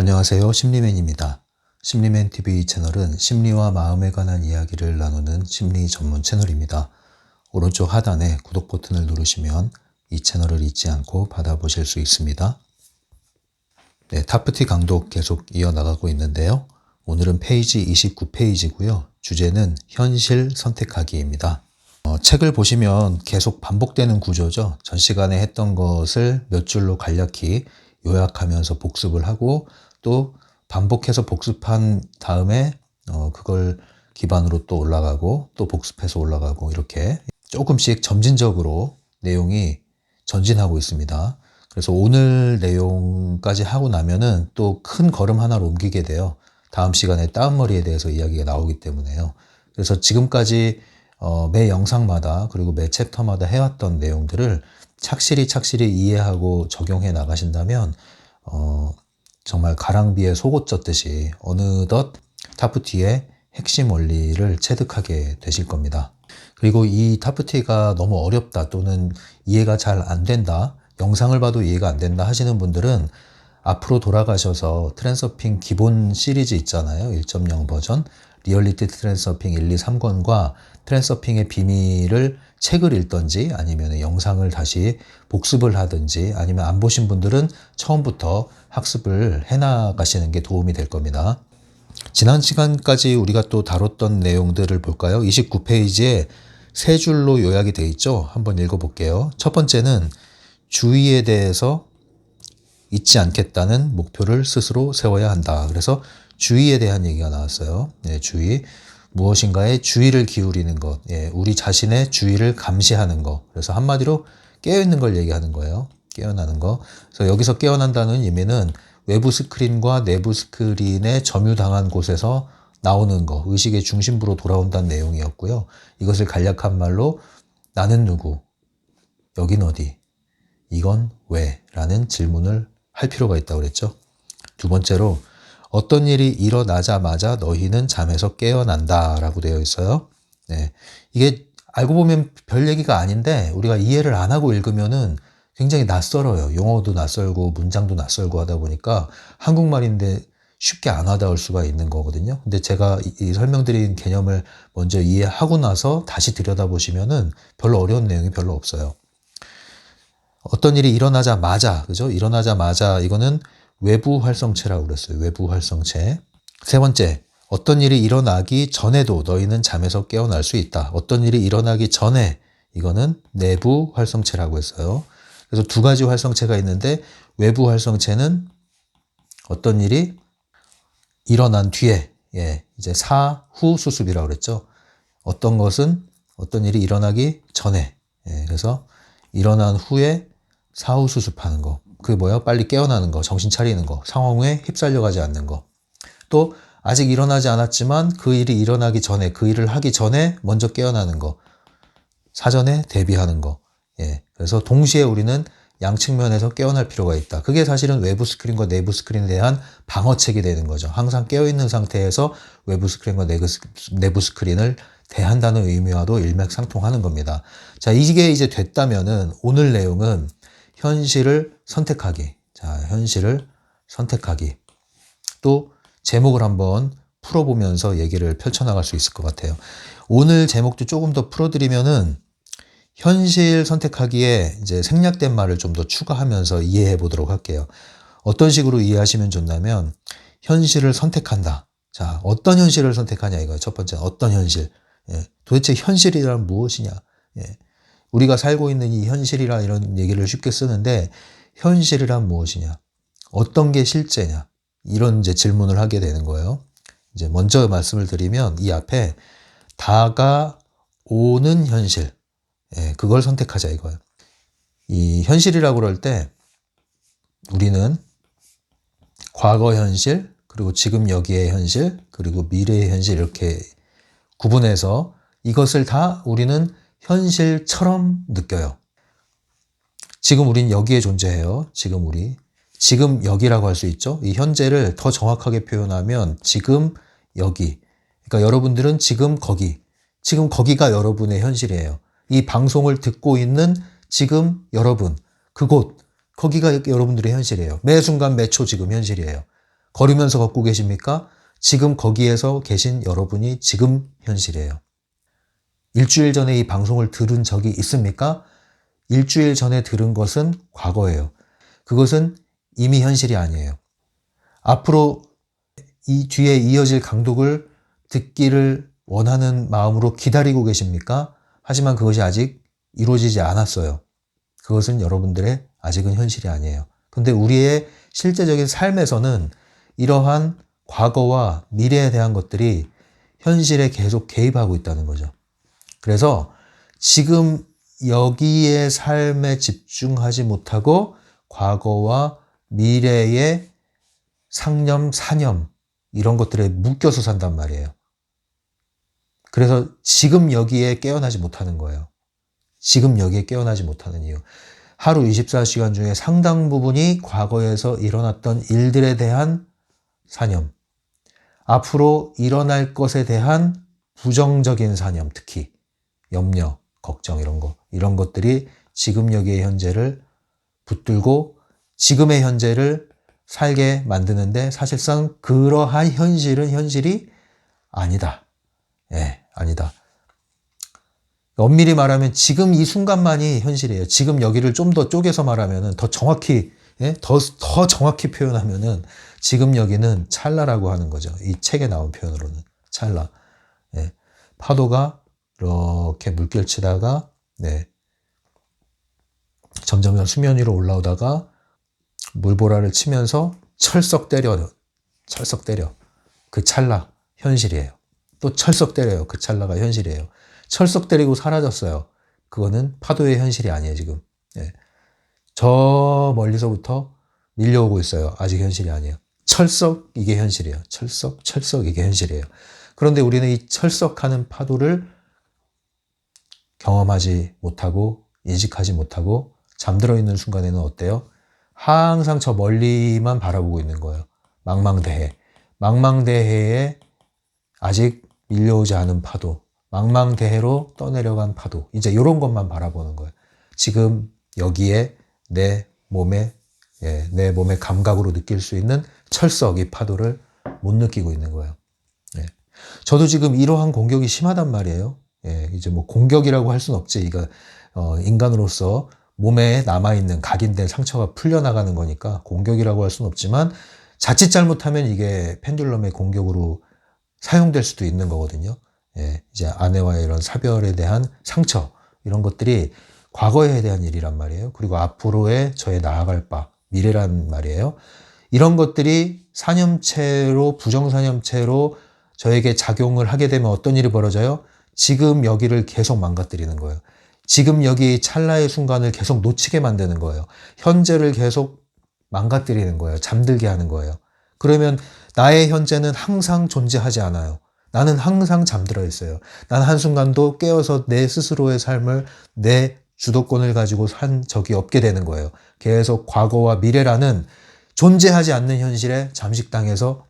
안녕하세요. 심리맨입니다. 심리맨 TV 채널은 심리와 마음에 관한 이야기를 나누는 심리 전문 채널입니다. 오른쪽 하단에 구독 버튼을 누르시면 이 채널을 잊지 않고 받아보실 수 있습니다. 네, 타프티 강독 계속 이어나가고 있는데요. 오늘은 페이지 29페이지고요. 주제는 현실 선택하기입니다. 책을 보시면 계속 반복되는 구조죠. 전 시간에 했던 것을 몇 줄로 간략히 요약하면서 복습을 하고 또 반복해서 복습한 다음에 그걸 기반으로 또 올라가고 또 복습해서 올라가고 이렇게 조금씩 점진적으로 내용이 전진하고 있습니다. 그래서 오늘 내용까지 하고 나면은 또 큰 걸음 하나를 옮기게 돼요. 다음 시간에 따옴머리에 대해서 이야기가 나오기 때문에요. 그래서 지금까지 매 영상마다 그리고 매 챕터마다 해왔던 내용들을 착실히 이해하고 적용해 나가신다면 정말 가랑비에 속옷 젖듯이 어느덧 타프티의 핵심 원리를 체득하게 되실 겁니다. 그리고 이 타프티가 너무 어렵다 또는 이해가 잘 안 된다, 영상을 봐도 이해가 안 된다 하시는 분들은 앞으로 돌아가셔서 트랜서핑 기본 시리즈 있잖아요. 1.0 버전 리얼리티 트랜서핑 1, 2, 3권과 트랜서핑의 비밀을 책을 읽던지 아니면 영상을 다시 복습을 하든지 아니면 안 보신 분들은 처음부터 학습을 해나가시는 게 도움이 될 겁니다. 지난 시간까지 우리가 또 다뤘던 내용들을 볼까요? 29페이지에 세 줄로 요약이 되어 있죠. 한번 읽어볼게요. 첫 번째는 주의에 대해서 잊지 않겠다는 목표를 스스로 세워야 한다. 그래서 주의에 대한 얘기가 나왔어요. 네, 주의. 무엇인가에 주의를 기울이는 것. 예, 우리 자신의 주의를 감시하는 것. 그래서 한마디로 깨어있는 걸 얘기하는 거예요. 깨어나는 거. 그래서 여기서 깨어난다는 의미는 외부 스크린과 내부 스크린에 점유당한 곳에서 나오는 거. 의식의 중심부로 돌아온다는 내용이었고요. 이것을 간략한 말로 나는 누구? 여긴 어디? 이건 왜? 라는 질문을 할 필요가 있다고 그랬죠. 두 번째로 어떤 일이 일어나자마자 너희는 잠에서 깨어난다 라고 되어 있어요. 네, 이게 알고 보면 별 얘기가 아닌데 우리가 이해를 안 하고 읽으면은 굉장히 낯설어요. 용어도 낯설고 문장도 낯설고 하다 보니까 한국말인데 쉽게 안 와닿을 수가 있는 거거든요. 근데 제가 이 설명드린 개념을 먼저 이해하고 나서 다시 들여다보시면은 별로 어려운 내용이 별로 없어요. 어떤 일이 일어나자마자, 그죠? 일어나자마자 이거는 외부 활성체라고 그랬어요. 외부 활성체. 세 번째, 어떤 일이 일어나기 전에도 너희는 잠에서 깨어날 수 있다. 어떤 일이 일어나기 전에 이거는 내부 활성체라고 했어요. 그래서 두 가지 활성체가 있는데 외부 활성체는 어떤 일이 일어난 뒤에, 예, 이제 사후 수습이라고 그랬죠. 어떤 것은 어떤 일이 일어나기 전에, 예, 그래서 일어난 후에 사후 수습하는 거. 그게 뭐야? 빨리 깨어나는 거, 정신 차리는 거, 상황에 휩쓸려가지 않는 거. 또 아직 일어나지 않았지만 그 일이 일어나기 전에, 그 일을 하기 전에 먼저 깨어나는 거. 사전에 대비하는 거. 예. 그래서 동시에 우리는 양측면에서 깨어날 필요가 있다. 그게 사실은 외부 스크린과 내부 스크린에 대한 방어책이 되는 거죠. 항상 깨어있는 상태에서 외부 스크린과 내부 스크린을 대한다는 의미와도 일맥상통하는 겁니다. 자, 이게 이제 됐다면은 오늘 내용은 현실을 선택하기. 자, 현실을 선택하기. 또 제목을 한번 풀어보면서 얘기를 펼쳐나갈 수 있을 것 같아요. 오늘 제목도 조금 더 풀어드리면은 현실 선택하기에 이제 생략된 말을 좀 더 추가하면서 이해해 보도록 할게요. 어떤 식으로 이해하시면 좋냐면 현실을 선택한다. 자, 어떤 현실을 선택하냐 이거예요. 첫 번째, 어떤 현실. 예, 도대체 현실이란 무엇이냐. 예, 우리가 살고 있는 이 현실이라 이런 얘기를 쉽게 쓰는데 현실이란 무엇이냐. 어떤 게 실제냐. 이런 이제 질문을 하게 되는 거예요. 이제 먼저 말씀을 드리면 이 앞에 다가오는 현실. 예, 그걸 선택하자 이거예요. 이 현실이라고 그럴 때 우리는 과거 현실, 그리고 지금 여기의 현실, 그리고 미래의 현실 이렇게 구분해서 이것을 다 우리는 현실처럼 느껴요. 지금 우린 여기에 존재해요. 지금 우리. 지금 여기라고 할 수 있죠. 이 현재를 더 정확하게 표현하면 지금 여기. 그러니까 여러분들은 지금 거기. 지금 거기가 여러분의 현실이에요. 이 방송을 듣고 있는 지금 여러분. 그곳. 거기가 여러분들의 현실이에요. 매 순간 매 초 지금 현실이에요. 걸으면서 걷고 계십니까? 지금 거기에서 계신 여러분이 지금 현실이에요. 일주일 전에 이 방송을 들은 적이 있습니까? 일주일 전에 들은 것은 과거예요. 그것은 이미 현실이 아니에요. 앞으로 이 뒤에 이어질 강독을 듣기를 원하는 마음으로 기다리고 계십니까? 하지만 그것이 아직 이루어지지 않았어요. 그것은 여러분들의 아직은 현실이 아니에요. 근데 우리의 실제적인 삶에서는 이러한 과거와 미래에 대한 것들이 현실에 계속 개입하고 있다는 거죠. 그래서 지금 여기의 삶에 집중하지 못하고 과거와 미래의 상념, 사념 이런 것들에 묶여서 산단 말이에요. 그래서 지금 여기에 깨어나지 못하는 거예요. 지금 여기에 깨어나지 못하는 이유. 하루 24시간 중에 상당 부분이 과거에서 일어났던 일들에 대한 사념, 앞으로 일어날 것에 대한 부정적인 사념, 특히 염려, 걱정 이런 것들이 지금 여기의 현재를 붙들고 지금의 현재를 살게 만드는데 사실상 그러한 현실은 현실이 아니다. 예, 아니다. 엄밀히 말하면 지금 이 순간만이 현실이에요. 지금 여기를 좀 더 쪼개서 말하면은 더 정확히, 예? 더 정확히 표현하면은 지금 여기는 찰나라고 하는 거죠. 이 책에 나온 표현으로는 찰나. 예. 파도가 이렇게 물결 치다가, 네. 점점 수면 위로 올라오다가 물보라를 치면서 철썩 때려. 그 찰나, 현실이에요. 또 철썩 때려요. 그 찰나가 현실이에요. 철썩 때리고 사라졌어요. 그거는 파도의 현실이 아니에요, 지금. 예. 저 멀리서부터 밀려오고 있어요. 아직 현실이 아니에요. 철썩, 이게 현실이에요. 철썩, 이게 현실이에요. 그런데 우리는 이 철썩하는 파도를 경험하지 못하고, 인식하지 못하고, 잠들어 있는 순간에는 어때요? 항상 저 멀리만 바라보고 있는 거예요. 망망대해. 망망대해에 아직 밀려오지 않은 파도. 망망대해로 떠내려간 파도. 이제 이런 것만 바라보는 거예요. 지금 여기에 내 몸의 감각으로 느낄 수 있는 철썩, 이 파도를 못 느끼고 있는 거예요. 예. 저도 지금 이러한 공격이 심하단 말이에요. 예. 이제 뭐 공격이라고 할 수는 없지. 이거 인간으로서 몸에 남아있는 각인된 상처가 풀려나가는 거니까 공격이라고 할 수는 없지만 자칫 잘못하면 이게 펜듈럼의 공격으로 사용될 수도 있는 거거든요. 예, 이제 아내와의 이런 사별에 대한 상처, 이런 것들이 과거에 대한 일이란 말이에요. 그리고 앞으로의 저의 나아갈 바, 미래란 말이에요. 이런 것들이 사념체로, 부정사념체로 저에게 작용을 하게 되면 어떤 일이 벌어져요? 지금 여기를 계속 망가뜨리는 거예요. 지금 여기 찰나의 순간을 계속 놓치게 만드는 거예요. 현재를 계속 망가뜨리는 거예요. 잠들게 하는 거예요. 그러면 나의 현재는 항상 존재하지 않아요. 나는 항상 잠들어 있어요. 난 한순간도 깨어서 내 스스로의 삶을, 내 주도권을 가지고 산 적이 없게 되는 거예요. 계속 과거와 미래라는 존재하지 않는 현실에 잠식당해서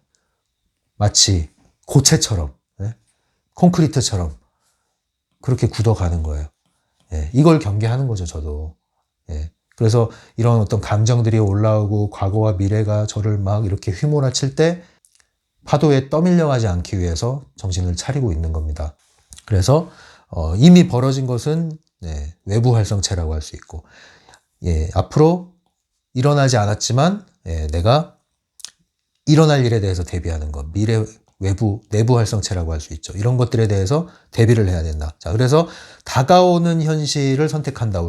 마치 고체처럼, 콘크리트처럼 그렇게 굳어가는 거예요. 이걸 경계하는 거죠, 저도. 그래서 이런 어떤 감정들이 올라오고 과거와 미래가 저를 막 이렇게 휘몰아칠 때 파도에 떠밀려가지 않기 위해서 정신을 차리고 있는 겁니다. 그래서 이미 벌어진 것은 외부 활성체라고 할 수 있고, 앞으로 일어나지 않았지만 내가 일어날 일에 대해서 대비하는 것, 미래 외부 내부 활성체라고 할 수 있죠. 이런 것들에 대해서 대비를 해야 된다. 자, 그래서 다가오는 현실을 선택한다.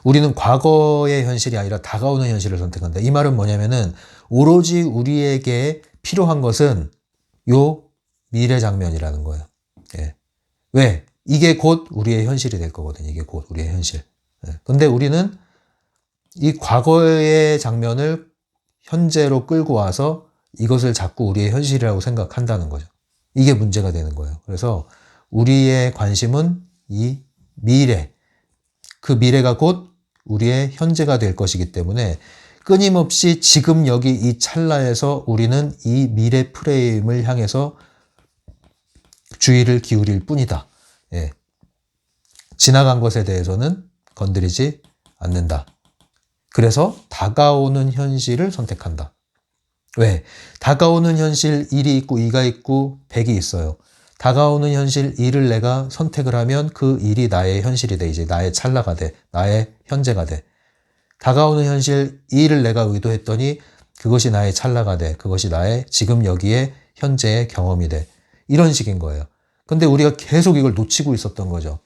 우리는 과거의 현실이 아니라 다가오는 현실을 선택한다. 이 말은 뭐냐면은 오로지 우리에게 필요한 것은 요 미래 장면이라는 거예요. 왜? 이게 곧 우리의 현실이 될 거거든요. 이게 곧 우리의 현실. 근데 우리는 이 과거의 장면을 현재로 끌고 와서 이것을 자꾸 우리의 현실이라고 생각한다는 거죠. 이게 문제가 되는 거예요. 그래서 우리의 관심은 이 미래, 그 미래가 곧 우리의 현재가 될 것이기 때문에 끊임없이 지금 여기 이 찰나에서 우리는 이 미래 프레임을 향해서 주의를 기울일 뿐이다. 지나간 것에 대해서는 건드리지 않는다. 그래서 다가오는 현실을 선택한다. 왜? 다가오는 현실 1이 있고 2가 있고 100이 있어요. 다가오는 현실 1을 내가 선택을 하면 그 1이 나의 현실이 돼. 이제 나의 찰나가 돼. 나의 현재가 돼. 다가오는 현실 2를 내가 의도했더니 그것이 나의 찰나가 돼. 그것이 나의 지금 여기에 현재의 경험이 돼. 이런 식인 거예요. 근데 우리가 계속 이걸 놓치고 있었던 거죠.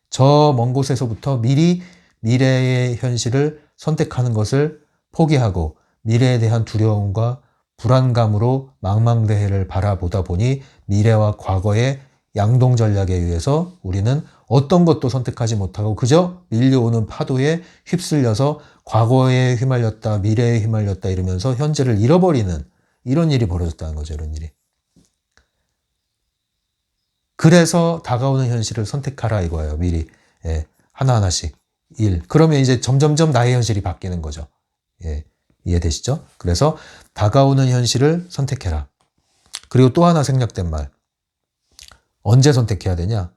저 먼 곳에서부터 미리 미래의 현실을 선택하는 것을 포기하고 미래에 대한 두려움과 불안감으로 망망대해를 바라보다 보니 미래와 과거의 양동 전략에 의해서 우리는 어떤 것도 선택하지 못하고 그저 밀려오는 파도에 휩쓸려서 과거에 휘말렸다, 미래에 휘말렸다 이러면서 현재를 잃어버리는 이런 일이 벌어졌다는 거죠. 이런 일이. 그래서 다가오는 현실을 선택하라 이거예요. 미리. 예, 하나하나씩. 그러면 이제 점점점 나의 현실이 바뀌는 거죠. 예, 이해되시죠? 그래서 다가오는 현실을 선택해라. 그리고 또 하나 생략된 말. 언제 선택해야 되냐?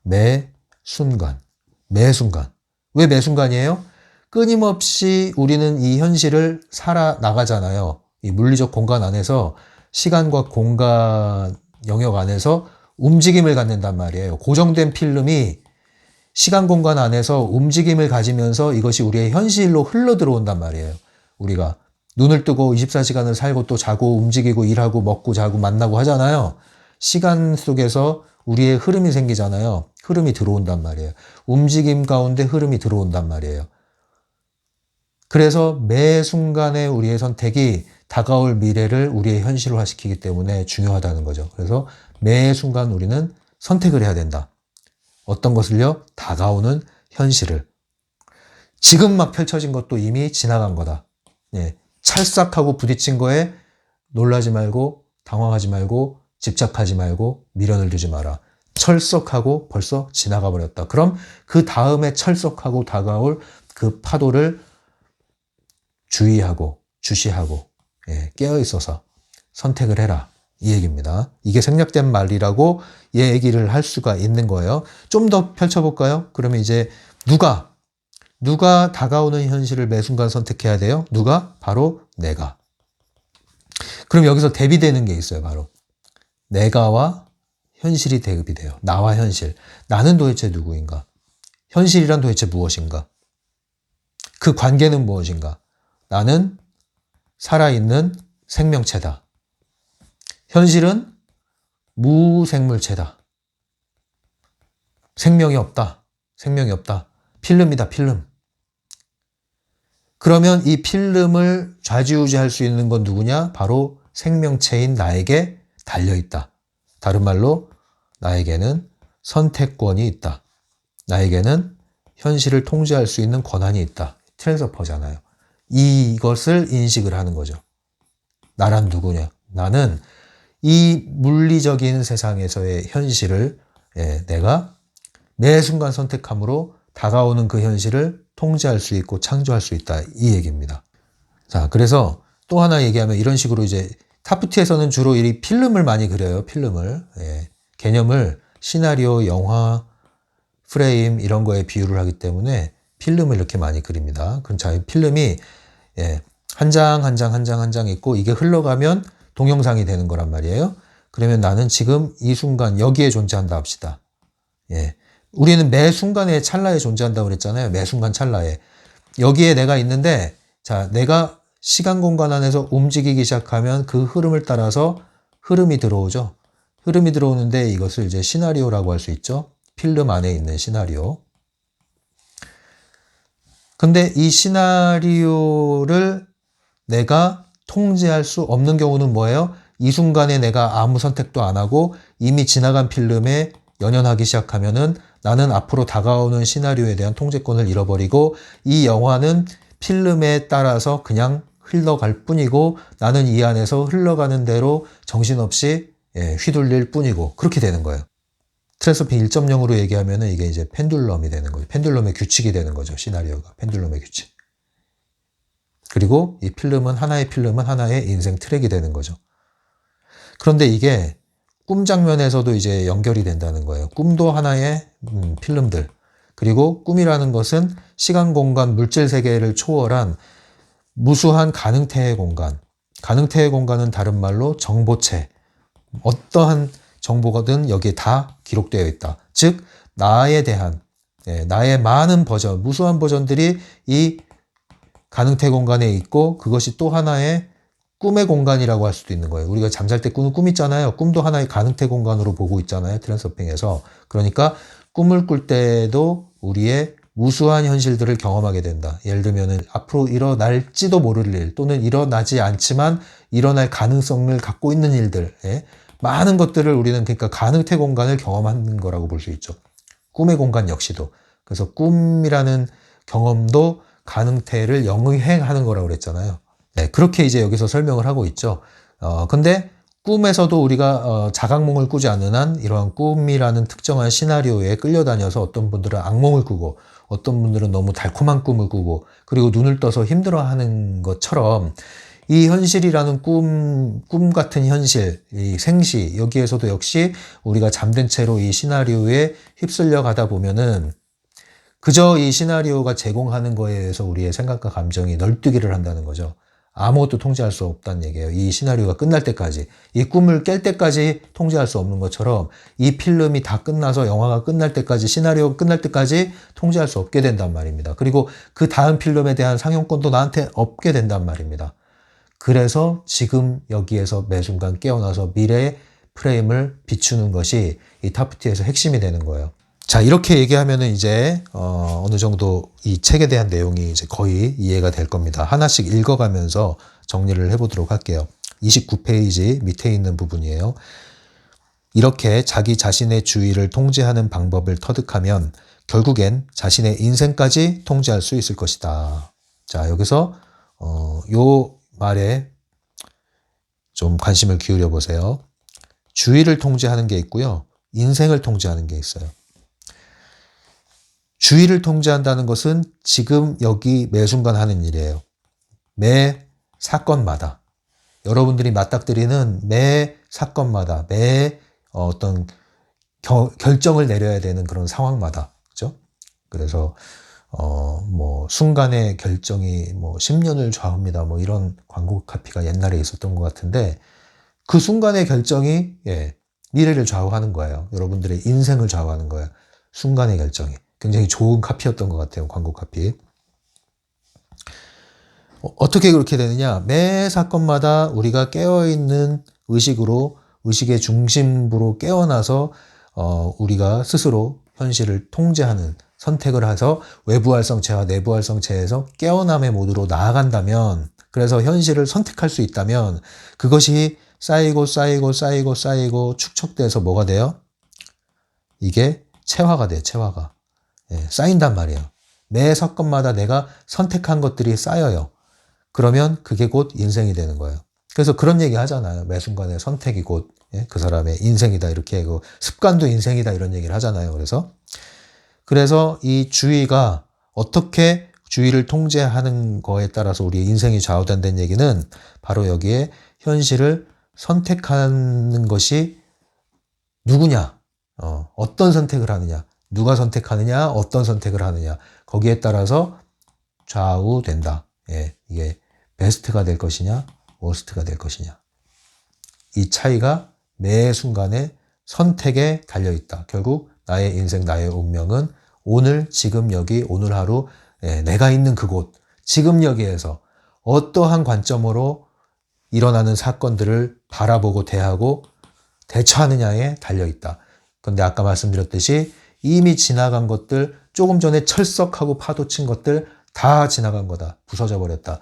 매 순간. 매 순간. 왜 매 순간이에요? 끊임없이 우리는 이 현실을 살아나가잖아요. 이 물리적 공간 안에서 시간과 공간 영역 안에서 움직임을 갖는단 말이에요. 고정된 필름이 시간 공간 안에서 움직임을 가지면서 이것이 우리의 현실로 흘러 들어온단 말이에요. 우리가 눈을 뜨고 24시간을 살고 또 자고 움직이고 일하고 먹고 자고 만나고 하잖아요. 시간 속에서 우리의 흐름이 생기잖아요. 흐름이 들어온단 말이에요. 움직임 가운데 흐름이 들어온단 말이에요. 그래서 매 순간의 우리의 선택이 다가올 미래를 우리의 현실화시키기 때문에 중요하다는 거죠. 그래서 매 순간 우리는 선택을 해야 된다. 어떤 것을요? 다가오는 현실을. 지금 막 펼쳐진 것도 이미 지나간 거다. 예, 찰싹하고 부딪힌 거에 놀라지 말고 당황하지 말고 집착하지 말고 미련을 두지 마라. 철썩하고 벌써 지나가 버렸다. 그럼 그 다음에 철썩하고 다가올 그 파도를 주의하고 주시하고 깨어 있어서 선택을 해라. 이 얘기입니다. 이게 생략된 말이라고 얘기를 할 수가 있는 거예요. 좀 더 펼쳐볼까요? 그러면 이제 누가 다가오는 현실을 매 순간 선택해야 돼요? 누가? 바로 내가. 그럼 여기서 대비되는 게 있어요. 바로 내가와 현실이 대입이 돼요. 나와 현실. 나는 도대체 누구인가? 현실이란 도대체 무엇인가? 그 관계는 무엇인가? 나는 살아있는 생명체다. 현실은 무생물체다. 생명이 없다. 생명이 없다. 필름이다. 필름. 그러면 이 필름을 좌지우지할 수 있는 건 누구냐? 바로 생명체인 나에게 달려있다. 다른 말로 나에게는 선택권이 있다. 나에게는 현실을 통제할 수 있는 권한이 있다. 트랜스퍼잖아요. 이것을 인식을 하는 거죠. 나란 누구냐? 나는 이 물리적인 세상에서의 현실을 내가 매 순간 선택함으로 다가오는 그 현실을 통제할 수 있고 창조할 수 있다. 이 얘기입니다. 자, 그래서 또 하나 얘기하면 이런 식으로 이제 타프티에서는 주로 이 필름을 많이 그려요. 필름을. 개념을 시나리오, 영화, 프레임 이런 거에 비유를 하기 때문에 필름을 이렇게 많이 그립니다. 그럼 자, 필름이 한 장 한 장 한 장 한 장 있고 이게 흘러가면 동영상이 되는 거란 말이에요. 그러면 나는 지금 이 순간 여기에 존재한다 합시다. 우리는 매 순간에 찰나에 존재한다고 그랬잖아요. 매 순간 찰나에. 여기에 내가 있는데 자, 내가 시간 공간 안에서 움직이기 시작하면 그 흐름을 따라서 흐름이 들어오죠. 흐름이 들어오는데 이것을 이제 시나리오라고 할 수 있죠. 필름 안에 있는 시나리오. 근데 이 시나리오를 내가 통제할 수 없는 경우는 뭐예요? 이 순간에 내가 아무 선택도 안 하고 이미 지나간 필름에 연연하기 시작하면은 나는 앞으로 다가오는 시나리오에 대한 통제권을 잃어버리고 이 영화는 필름에 따라서 그냥 흘러갈 뿐이고 나는 이 안에서 흘러가는 대로 정신없이 휘둘릴 뿐이고 그렇게 되는 거예요. 트랜스퍼 1.0으로 얘기하면은 이게 이제 펜듈럼이 되는 거죠. 펜듈럼의 규칙이 되는 거죠. 시나리오가. 펜듈럼의 규칙. 그리고 이 필름은 하나의 인생 트랙이 되는 거죠. 그런데 이게 꿈 장면에서도 이제 연결이 된다는 거예요. 꿈도 하나의 필름들. 그리고 꿈이라는 것은 시간, 공간, 물질 세계를 초월한 무수한 가능태의 공간. 가능태의 공간은 다른 말로 정보체. 어떠한 정보거든 여기에 다 기록되어 있다. 즉 나에 대한 나의 많은 버전, 무수한 버전들이 이 가능태 공간에 있고 그것이 또 하나의 꿈의 공간이라고 할 수도 있는 거예요. 우리가 잠잘 때 꾸는 꿈 있잖아요. 꿈도 하나의 가능태 공간으로 보고 있잖아요. 트랜스서핑에서. 그러니까 꿈을 꿀 때도 우리의 무수한 현실들을 경험하게 된다. 예를 들면은 앞으로 일어날지도 모를 일 또는 일어나지 않지만 일어날 가능성을 갖고 있는 일들, 많은 것들을 우리는 그러니까 가능태 공간을 경험하는 거라고 볼 수 있죠. 꿈의 공간 역시도. 그래서 꿈이라는 경험도 가능태를 영행하는 거라고 그랬잖아요. 네, 그렇게 이제 여기서 설명을 하고 있죠. 근데 꿈에서도 우리가 자각몽을 꾸지 않는 한 이러한 꿈이라는 특정한 시나리오에 끌려다녀서 어떤 분들은 악몽을 꾸고 어떤 분들은 너무 달콤한 꿈을 꾸고 그리고 눈을 떠서 힘들어하는 것처럼 이 현실이라는 꿈 같은 현실, 이 생시, 여기에서도 역시 우리가 잠든 채로 이 시나리오에 휩쓸려 가다 보면은 그저 이 시나리오가 제공하는 거에 의해서 우리의 생각과 감정이 널뛰기를 한다는 거죠. 아무것도 통제할 수 없다는 얘기예요. 이 시나리오가 끝날 때까지, 이 꿈을 깰 때까지 통제할 수 없는 것처럼 이 필름이 다 끝나서 영화가 끝날 때까지, 시나리오가 끝날 때까지 통제할 수 없게 된단 말입니다. 그리고 그 다음 필름에 대한 상영권도 나한테 없게 된단 말입니다. 그래서 지금 여기에서 매 순간 깨어나서 미래의 프레임을 비추는 것이 이 타프티에서 핵심이 되는 거예요. 자, 이렇게 얘기하면은 이제 어느 정도 이 책에 대한 내용이 이제 거의 이해가 될 겁니다. 하나씩 읽어가면서 정리를 해보도록 할게요. 29페이지 밑에 있는 부분이에요. 이렇게 자기 자신의 주의를 통제하는 방법을 터득하면 결국엔 자신의 인생까지 통제할 수 있을 것이다. 자, 여기서 요 말에 좀 관심을 기울여 보세요. 주의를 통제하는 게 있고요. 인생을 통제하는 게 있어요. 주의를 통제한다는 것은 지금 여기 매 순간 하는 일이에요. 매 사건마다. 여러분들이 맞닥뜨리는 매 사건마다, 매 어떤 결정을 내려야 되는 그런 상황마다. 그죠? 그래서, 뭐, 순간의 결정이 뭐 10년을 좌우합니다. 뭐 이런 광고 카피가 옛날에 있었던 것 같은데 그 순간의 결정이, 미래를 좌우하는 거예요. 여러분들의 인생을 좌우하는 거예요. 순간의 결정이. 굉장히 좋은 카피였던 것 같아요. 광고 카피. 어떻게 그렇게 되느냐. 매 사건마다 우리가 깨어있는 의식으로 의식의 중심부로 깨어나서 우리가 스스로 현실을 통제하는 선택을 해서 외부 활성체와 내부 활성체에서 깨어남의 모드로 나아간다면 그래서 현실을 선택할 수 있다면 그것이 쌓이고 축적돼서 뭐가 돼요? 이게 체화가 돼요. 체화가. 쌓인단 말이에요. 매 사건마다 내가 선택한 것들이 쌓여요. 그러면 그게 곧 인생이 되는 거예요. 그래서 그런 얘기 하잖아요. 매 순간의 선택이 곧 그 사람의 인생이다. 이렇게 하고 습관도 인생이다. 이런 얘기를 하잖아요. 그래서 이 주의가 어떻게 주의를 통제하는 거에 따라서 우리의 인생이 좌우된다는 얘기는 바로 여기에 현실을 선택하는 것이 누구냐, 어떤 선택을 하느냐, 누가 선택하느냐, 어떤 선택을 하느냐, 거기에 따라서 좌우된다. 이게 베스트가 될 것이냐, 워스트가 될 것이냐. 이 차이가 매 순간의 선택에 달려있다. 결국 나의 인생, 나의 운명은 오늘, 지금 여기, 오늘 하루, 내가 있는 그곳, 지금 여기에서 어떠한 관점으로 일어나는 사건들을 바라보고 대하고 대처하느냐에 달려있다. 그런데 아까 말씀드렸듯이 이미 지나간 것들, 조금 전에 철썩하고 파도 친 것들 다 지나간 거다. 부서져 버렸다.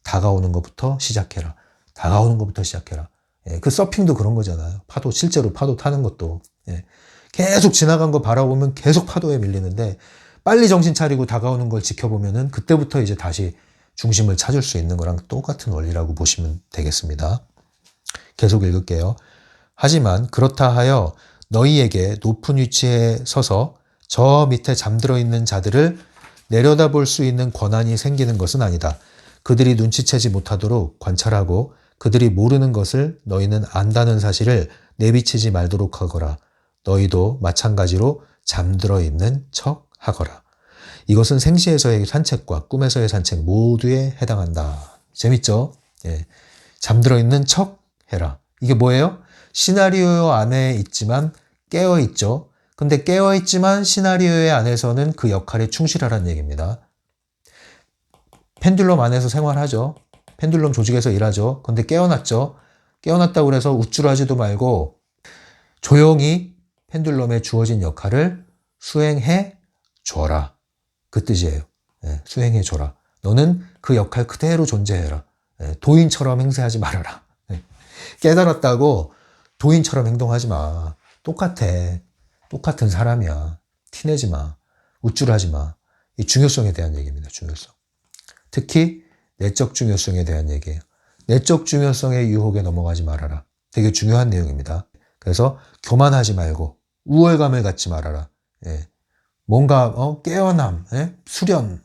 다가오는 것부터 시작해라. 다가오는 것부터 시작해라. 그 서핑도 그런 거잖아요. 실제로 파도 타는 것도. 계속 지나간 거 바라보면 계속 파도에 밀리는데 빨리 정신 차리고 다가오는 걸 지켜보면은 그때부터 이제 다시 중심을 찾을 수 있는 거랑 똑같은 원리라고 보시면 되겠습니다. 계속 읽을게요. 하지만 그렇다 하여 너희에게 높은 위치에 서서 저 밑에 잠들어 있는 자들을 내려다볼 수 있는 권한이 생기는 것은 아니다. 그들이 눈치채지 못하도록 관찰하고 그들이 모르는 것을 너희는 안다는 사실을 내비치지 말도록 하거라. 너희도 마찬가지로 잠들어 있는 척 하거라. 이것은 생시에서의 산책과 꿈에서의 산책 모두에 해당한다. 재밌죠? 잠들어 있는 척 해라. 이게 뭐예요? 시나리오 안에 있지만 깨어 있죠. 근데 깨어 있지만 시나리오의 안에서는 그 역할에 충실하라는 얘기입니다. 펜듈럼 안에서 생활하죠. 펜듈럼 조직에서 일하죠. 근데 깨어났죠. 깨어났다고 해서 우쭐하지도 말고 조용히 펜듈럼에 주어진 역할을 수행해 줘라. 그 뜻이에요. 예, 수행해 줘라. 너는 그 역할 그대로 존재해라. 예, 도인처럼 행세하지 말아라. 예, 깨달았다고 도인처럼 행동하지 마. 똑같아. 똑같은 사람이야. 티내지 마. 우쭐하지 마. 이 중요성에 대한 얘기입니다. 중요성. 특히 내적 중요성에 대한 얘기예요. 내적 중요성의 유혹에 넘어가지 말아라. 되게 중요한 내용입니다. 그래서 교만하지 말고 우월감을 갖지 말아라. 예. 뭔가 깨어남, 예? 수련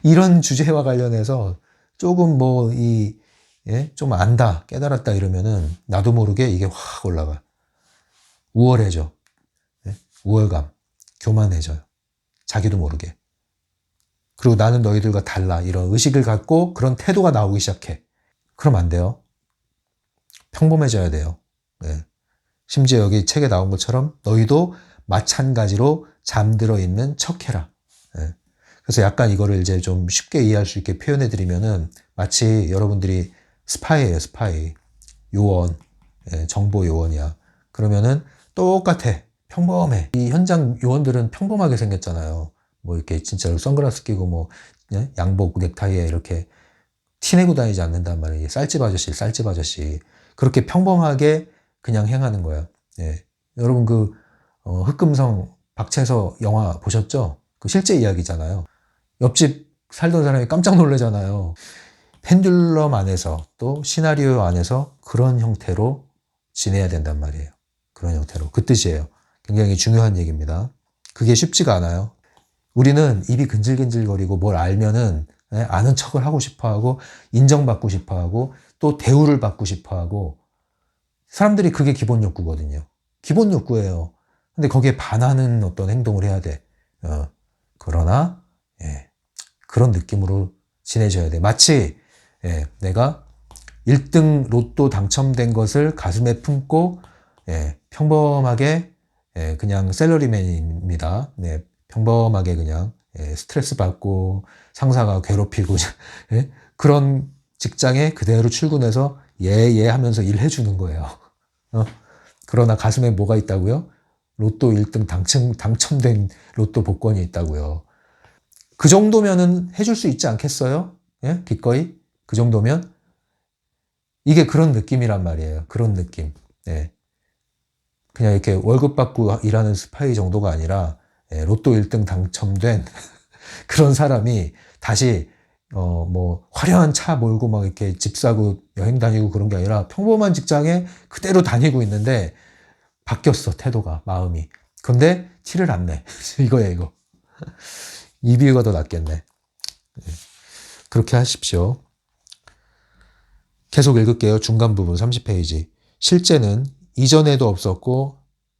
이런 주제와 관련해서 조금 좀 안다, 깨달았다 이러면은 나도 모르게 이게 확 올라가. 우월해져. 예? 우월감, 교만해져요. 자기도 모르게. 그리고 나는 너희들과 달라. 이런 의식을 갖고 그런 태도가 나오기 시작해. 그럼 안 돼요. 평범해져야 돼요. 네. 심지어 여기 책에 나온 것처럼 너희도 마찬가지로 잠들어 있는 척해라. 네. 그래서 약간 이거를 이제 좀 쉽게 이해할 수 있게 표현해 드리면은 마치 여러분들이 스파이예요, 스파이. 요원. 네, 정보 요원이야. 그러면은 똑같아. 평범해. 이 현장 요원들은 평범하게 생겼잖아요. 뭐 이렇게 진짜로 선글라스 끼고 뭐 양복 넥타이에 이렇게 티내고 다니지 않는단 말이에요. 쌀집 아저씨, 쌀집 아저씨. 그렇게 평범하게 그냥 행하는 거야. 예. 여러분 흑금성 박채서 영화 보셨죠? 그 실제 이야기잖아요. 옆집 살던 사람이 깜짝 놀라잖아요. 펜듈럼 안에서 또 시나리오 안에서 그런 형태로 지내야 된단 말이에요. 그런 형태로. 그 뜻이에요. 굉장히 중요한 얘기입니다. 그게 쉽지가 않아요. 우리는 입이 근질근질거리고 뭘 알면은 아는 척을 하고 싶어하고 인정받고 싶어하고 또 대우를 받고 싶어하고 사람들이 그게 기본 욕구거든요. 기본 욕구예요. 근데 거기에 반하는 어떤 행동을 해야 돼. 그러나 그런 느낌으로 지내셔야 돼. 마치 내가 1등 로또 당첨된 것을 가슴에 품고 평범하게 그냥 샐러리맨입니다. 네, 평범하게 그냥 스트레스 받고 상사가 괴롭히고 그런 직장에 그대로 출근해서 예 하면서 일해 주는 거예요. 그러나 가슴에 뭐가 있다고요? 로또 1등 당첨된 로또 복권이 있다고요. 그 정도면은 해줄 수 있지 않겠어요? 예? 기꺼이? 그 정도면? 이게 그런 느낌이란 말이에요. 그런 느낌. 예. 그냥 이렇게 월급 받고 일하는 스파이 정도가 아니라 로또 1등 당첨된 그런 사람이 다시 화려한 차 몰고 막 이렇게 집 사고 여행 다니고 그런 게 아니라 평범한 직장에 그대로 다니고 있는데 바뀌었어, 태도가, 마음이. 근데 티를 안 내. 이거야, 이거. 이 비유가 더 낫겠네. 그렇게 하십시오. 계속 읽을게요. 중간 부분 30페이지. 실제는 이전에도 없었고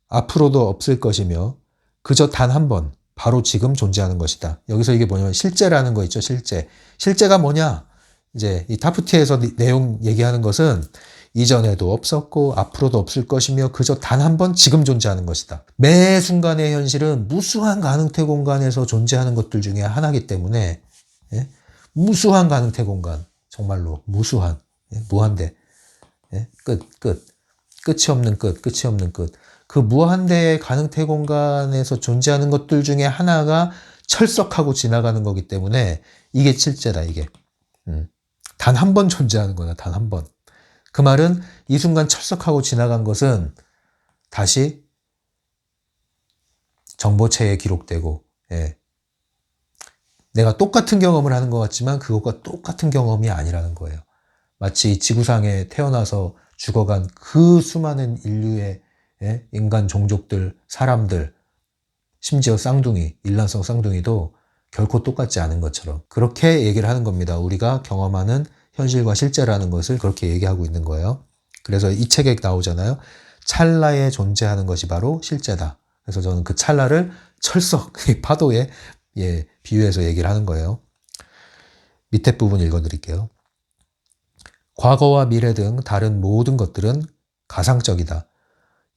앞으로도 없을 것이며 그저 단 한 번, 바로 지금 존재하는 것이다. 여기서 이게 뭐냐면 실제라는 거 있죠. 실제. 실제가 뭐냐? 이제 이 타프티에서 내용 얘기하는 것은 이전에도 없었고 앞으로도 없을 것이며 그저 단 한 번 지금 존재하는 것이다. 매 순간의 현실은 무수한 가능태 공간에서 존재하는 것들 중에 하나이기 때문에 무수한 가능태 공간. 정말로 무수한. 무한대. 끝이 없는 끝. 끝이 없는 끝. 그 무한대의 가능태 공간에서 존재하는 것들 중에 하나가 철석하고 지나가는 거기 때문에 이게 실제다, 이게. 단 한 번 존재하는 거다, 단 한 번. 그 말은 이 순간 철석하고 지나간 것은 다시 정보체에 기록되고, 내가 똑같은 경험을 하는 것 같지만 그것과 똑같은 경험이 아니라는 거예요. 마치 이 지구상에 태어나서 죽어간 그 수많은 인류의 인간 종족들, 사람들, 심지어 쌍둥이, 일란성 쌍둥이도 결코 똑같지 않은 것처럼 그렇게 얘기를 하는 겁니다. 우리가 경험하는 현실과 실제라는 것을 그렇게 얘기하고 있는 거예요. 그래서 이 책에 나오잖아요. 찰나에 존재하는 것이 바로 실제다. 그래서 저는 그 찰나를 철석, 파도에 비유해서 얘기를 하는 거예요. 밑에 부분 읽어드릴게요. 과거와 미래 등 다른 모든 것들은 가상적이다.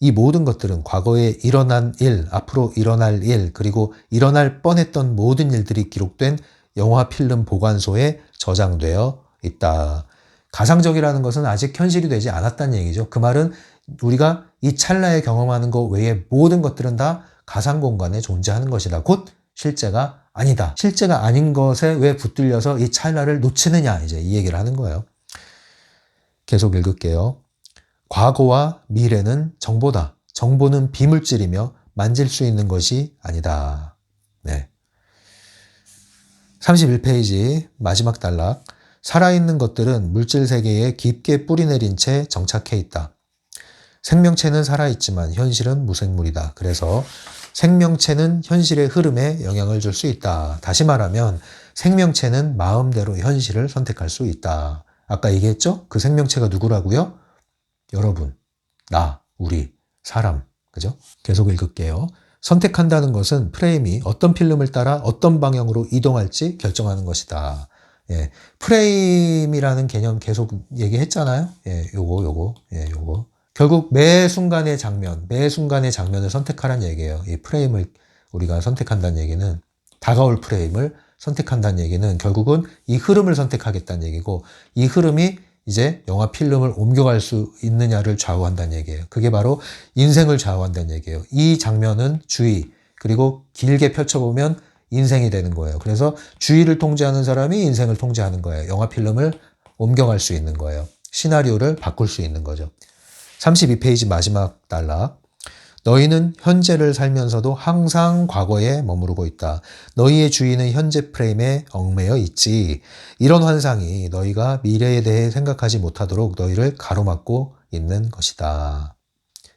이 모든 것들은 과거에 일어난 일, 앞으로 일어날 일, 그리고 일어날 뻔했던 모든 일들이 기록된 영화 필름 보관소에 저장되어 있다. 가상적이라는 것은 아직 현실이 되지 않았다는 얘기죠. 그 말은 우리가 이 찰나에 경험하는 것 외에 모든 것들은 다 가상 공간에 존재하는 것이다. 곧 실제가 아니다. 실제가 아닌 것에 왜 붙들려서 이 찰나를 놓치느냐, 이제 이 얘기를 하는 거예요. 계속 읽을게요. 과거와 미래는 정보다. 정보는 비물질이며 만질 수 있는 것이 아니다. 네. 31페이지 마지막 단락. 살아있는 것들은 물질 세계에 깊게 뿌리내린 채 정착해 있다. 생명체는 살아있지만 현실은 무생물이다. 그래서 생명체는 현실의 흐름에 영향을 줄 수 있다. 다시 말하면 생명체는 마음대로 현실을 선택할 수 있다. 아까 얘기했죠? 그 생명체가 누구라고요? 여러분, 나, 우리, 사람. 그죠? 계속 읽을게요. 선택한다는 것은 프레임이 어떤 필름을 따라 어떤 방향으로 이동할지 결정하는 것이다. 예, 프레임이라는 개념 계속 얘기했잖아요. 예, 요거. 결국 매 순간의 장면을 선택하라는 얘기예요. 이 프레임을 우리가 선택한다는 얘기는, 다가올 프레임을 선택한다는 얘기는 결국은 이 흐름을 선택하겠다는 얘기고, 이 흐름이 이제 영화 필름을 옮겨갈 수 있느냐를 좌우한다는 얘기예요. 그게 바로 인생을 좌우한다는 얘기예요. 이 장면은 주의, 그리고 길게 펼쳐보면 인생이 되는 거예요. 그래서 주의를 통제하는 사람이 인생을 통제하는 거예요. 영화 필름을 옮겨갈 수 있는 거예요. 시나리오를 바꿀 수 있는 거죠. 32페이지 마지막 단락. 너희는 현재를 살면서도 항상 과거에 머무르고 있다. 너희의 주의는 현재 프레임에 얽매여 있지. 이런 환상이 너희가 미래에 대해 생각하지 못하도록 너희를 가로막고 있는 것이다.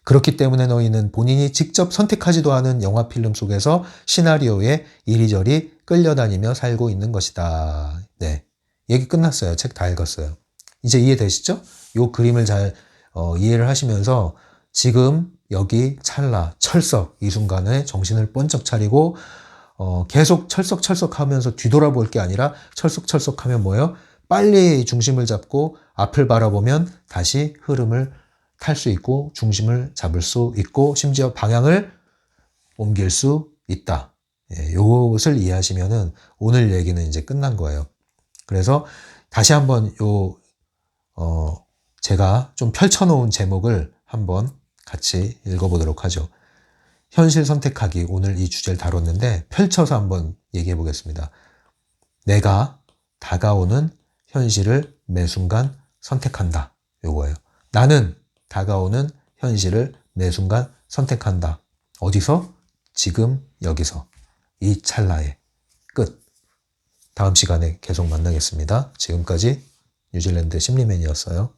그렇기 때문에 너희는 본인이 직접 선택하지도 않은 영화 필름 속에서 시나리오에 이리저리 끌려다니며 살고 있는 것이다. 네, 얘기 끝났어요. 책 다 읽었어요. 이제 이해되시죠? 이 그림을 잘 이해를 하시면서 지금 여기 찰나, 철석 이 순간에 정신을 번쩍 차리고 계속 철썩철썩 하면서 뒤돌아볼 게 아니라 철썩철썩 하면 뭐예요? 빨리 중심을 잡고 앞을 바라보면 다시 흐름을 탈 수 있고 중심을 잡을 수 있고 심지어 방향을 옮길 수 있다. 예, 이것을 이해하시면은 오늘 얘기는 이제 끝난 거예요. 그래서 다시 한번 제가 좀 펼쳐놓은 제목을 한번 같이 읽어보도록 하죠. 현실 선택하기, 오늘 이 주제를 다뤘는데 펼쳐서 한번 얘기해 보겠습니다. 내가 다가오는 현실을 매 순간 선택한다. 요거예요. 나는 다가오는 현실을 매 순간 선택한다. 어디서? 지금 여기서. 이 찰나에. 끝. 다음 시간에 계속 만나겠습니다. 지금까지 뉴질랜드 심리맨이었어요.